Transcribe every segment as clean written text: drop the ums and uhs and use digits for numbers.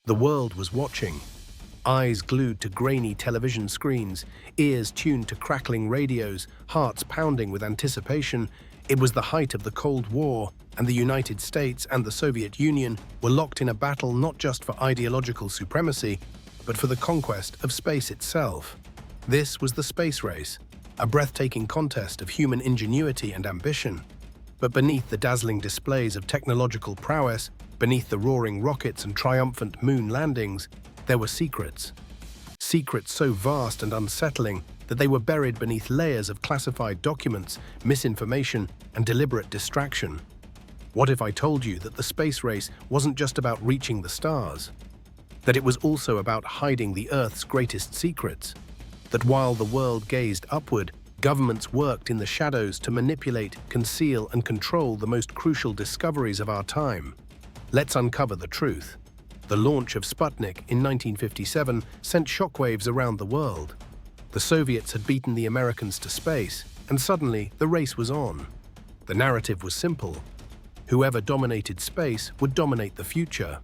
The world was watching, eyes glued to grainy television screens, ears tuned to crackling radios, hearts pounding with anticipation. It was the height of the Cold War, and the United States and the Soviet Union were locked in a battle not just for ideological supremacy, but for the conquest of space itself. This was the space race, a breathtaking contest of human ingenuity and ambition. But beneath the dazzling displays of technological prowess, beneath the roaring rockets and triumphant moon landings, there were secrets. Secrets so vast and unsettling that they were buried beneath layers of classified documents, misinformation, and deliberate distraction. What if I told you that the space race wasn't just about reaching the stars? That it was also about hiding the Earth's greatest secrets? That while the world gazed upward, governments worked in the shadows to manipulate, conceal, and control the most crucial discoveries of our time? Let's uncover the truth. The launch of Sputnik in 1957 sent shockwaves around the world. The Soviets had beaten the Americans to space, and suddenly the race was on. The narrative was simple. Whoever dominated space would dominate the future.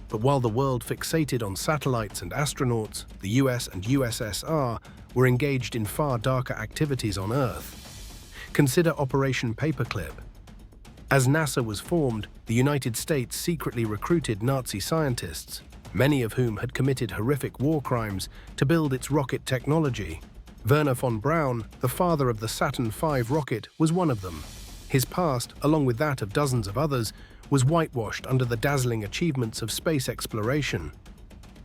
But while the world fixated on satellites and astronauts, the US and USSR were engaged in far darker activities on Earth. Consider Operation Paperclip. As NASA was formed, the United States secretly recruited Nazi scientists, many of whom had committed horrific war crimes, to build its rocket technology. Werner von Braun, the father of the Saturn V rocket, was one of them. His past, along with that of dozens of others, was whitewashed under the dazzling achievements of space exploration.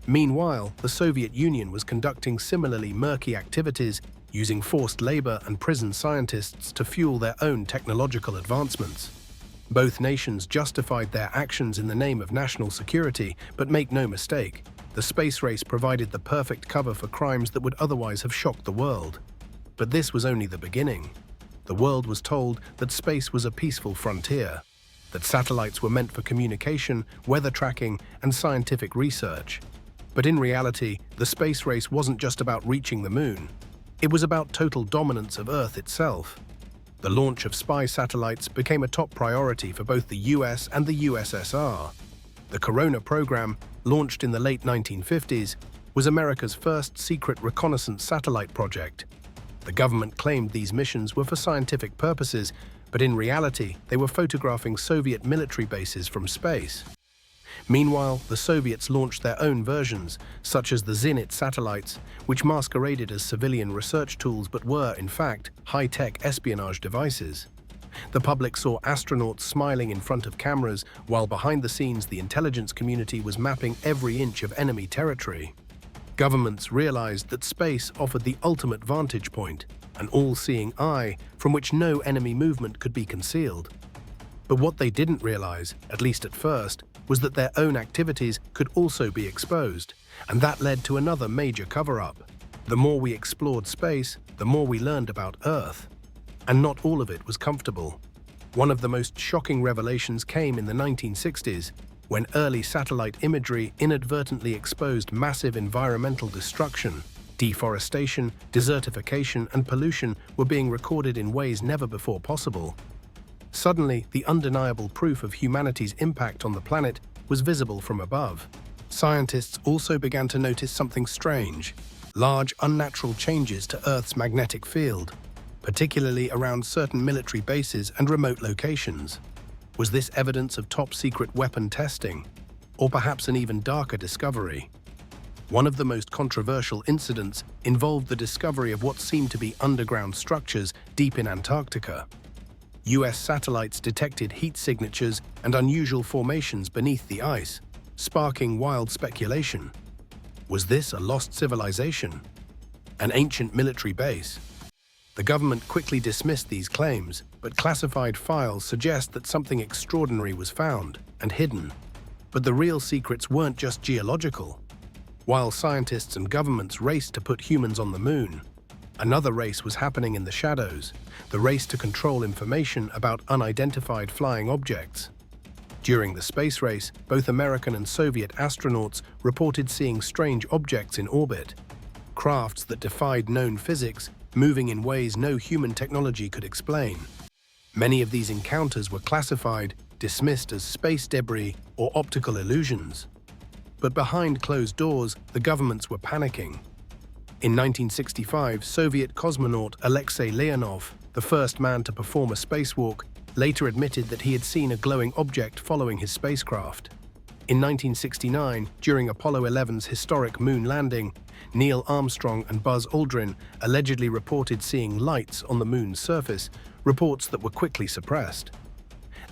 Meanwhile, the Soviet Union was conducting similarly murky activities, using forced labor and prison scientists to fuel their own technological advancements. Both nations justified their actions in the name of national security, but make no mistake, the space race provided the perfect cover for crimes that would otherwise have shocked the world. But this was only the beginning. The world was told that space was a peaceful frontier, that satellites were meant for communication, weather tracking, and scientific research. But in reality, the space race wasn't just about reaching the moon. It was about total dominance of Earth itself. The launch of spy satellites became a top priority for both the US and the USSR. The Corona program, launched in the late 1950s, was America's first secret reconnaissance satellite project. The government claimed these missions were for scientific purposes, but in reality, they were photographing Soviet military bases from space. Meanwhile, the Soviets launched their own versions, such as the Zenit satellites, which masqueraded as civilian research tools but were, in fact, high-tech espionage devices. The public saw astronauts smiling in front of cameras, while behind the scenes the intelligence community was mapping every inch of enemy territory. Governments realized that space offered the ultimate vantage point, an all-seeing eye from which no enemy movement could be concealed. But what they didn't realize, at least at first, was that their own activities could also be exposed, and that led to another major cover-up. The more we explored space, the more we learned about Earth. And not all of it was comfortable. One of the most shocking revelations came in the 1960s, when early satellite imagery inadvertently exposed massive environmental destruction. Deforestation, desertification, and pollution were being recorded in ways never before possible. Suddenly, the undeniable proof of humanity's impact on the planet was visible from above. Scientists also began to notice something strange: large, unnatural changes to Earth's magnetic field, particularly around certain military bases and remote locations. Was this evidence of top-secret weapon testing, or perhaps an even darker discovery? One of the most controversial incidents involved the discovery of what seemed to be underground structures deep in Antarctica. US satellites detected heat signatures and unusual formations beneath the ice, sparking wild speculation. Was this a lost civilization? An ancient military base? The government quickly dismissed these claims, but classified files suggest that something extraordinary was found and hidden. But the real secrets weren't just geological. While scientists and governments raced to put humans on the moon, another race was happening in the shadows, the race to control information about unidentified flying objects. During the space race, both American and Soviet astronauts reported seeing strange objects in orbit, crafts that defied known physics, moving in ways no human technology could explain. Many of these encounters were classified, dismissed as space debris or optical illusions. but behind closed doors, the governments were panicking. In 1965, Soviet cosmonaut Alexei Leonov, the first man to perform a spacewalk, later admitted that he had seen a glowing object following his spacecraft. In 1969, during Apollo 11's historic moon landing, Neil Armstrong and Buzz Aldrin allegedly reported seeing lights on the moon's surface, reports that were quickly suppressed.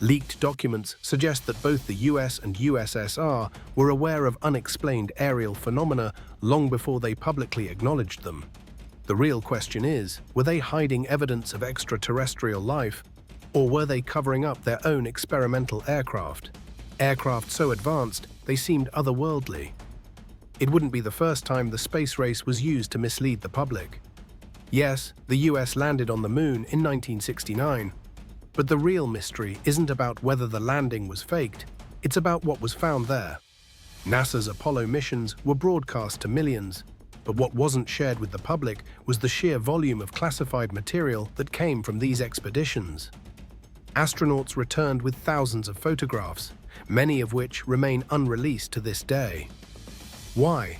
Leaked documents suggest that both the US and USSR were aware of unexplained aerial phenomena long before they publicly acknowledged them. The real question is, were they hiding evidence of extraterrestrial life, or were they covering up their own experimental aircraft? Aircraft so advanced, they seemed otherworldly. It wouldn't be the first time the space race was used to mislead the public. Yes, the US landed on the moon in 1969, but the real mystery isn't about whether the landing was faked, it's about what was found there. NASA's Apollo missions were broadcast to millions, but what wasn't shared with the public was the sheer volume of classified material that came from these expeditions. Astronauts returned with thousands of photographs, many of which remain unreleased to this day. Why?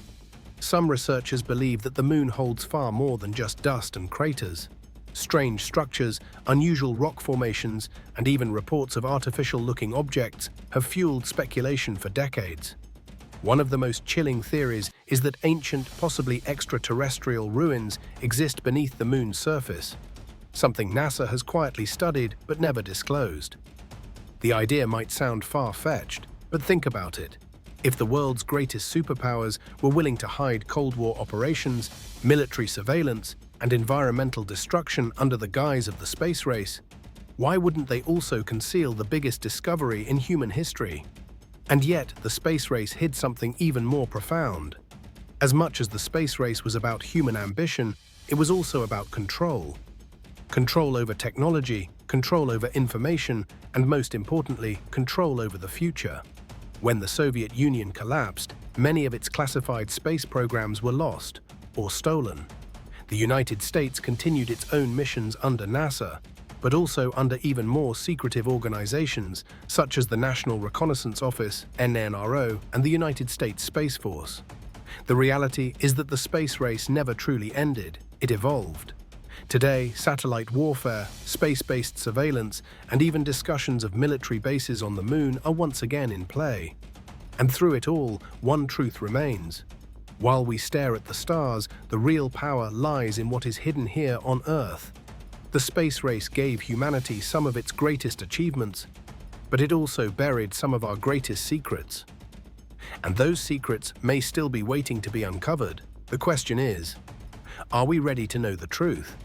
Some researchers believe that the moon holds far more than just dust and craters. Strange structures, unusual rock formations, and even reports of artificial-looking objects have fueled speculation for decades. One of the most chilling theories is that ancient, possibly extraterrestrial ruins exist beneath the moon's surface, something NASA has quietly studied but never disclosed. The idea might sound far-fetched, but think about it. If the world's greatest superpowers were willing to hide Cold War operations, military surveillance, and environmental destruction under the guise of the space race, why wouldn't they also conceal the biggest discovery in human history? And yet, the space race hid something even more profound. As much as the space race was about human ambition, it was also about control. Control over technology, control over information, and most importantly, control over the future. When the Soviet Union collapsed, many of its classified space programs were lost or stolen. The United States continued its own missions under NASA, but also under even more secretive organizations such as the National Reconnaissance Office, NNRO, and the United States Space Force. The reality is that the space race never truly ended, it evolved. Today, satellite warfare, space-based surveillance, and even discussions of military bases on the moon are once again in play. And through it all, one truth remains. While we stare at the stars, the real power lies in what is hidden here on Earth. The space race gave humanity some of its greatest achievements, but it also buried some of our greatest secrets. And those secrets may still be waiting to be uncovered. The question is, are we ready to know the truth?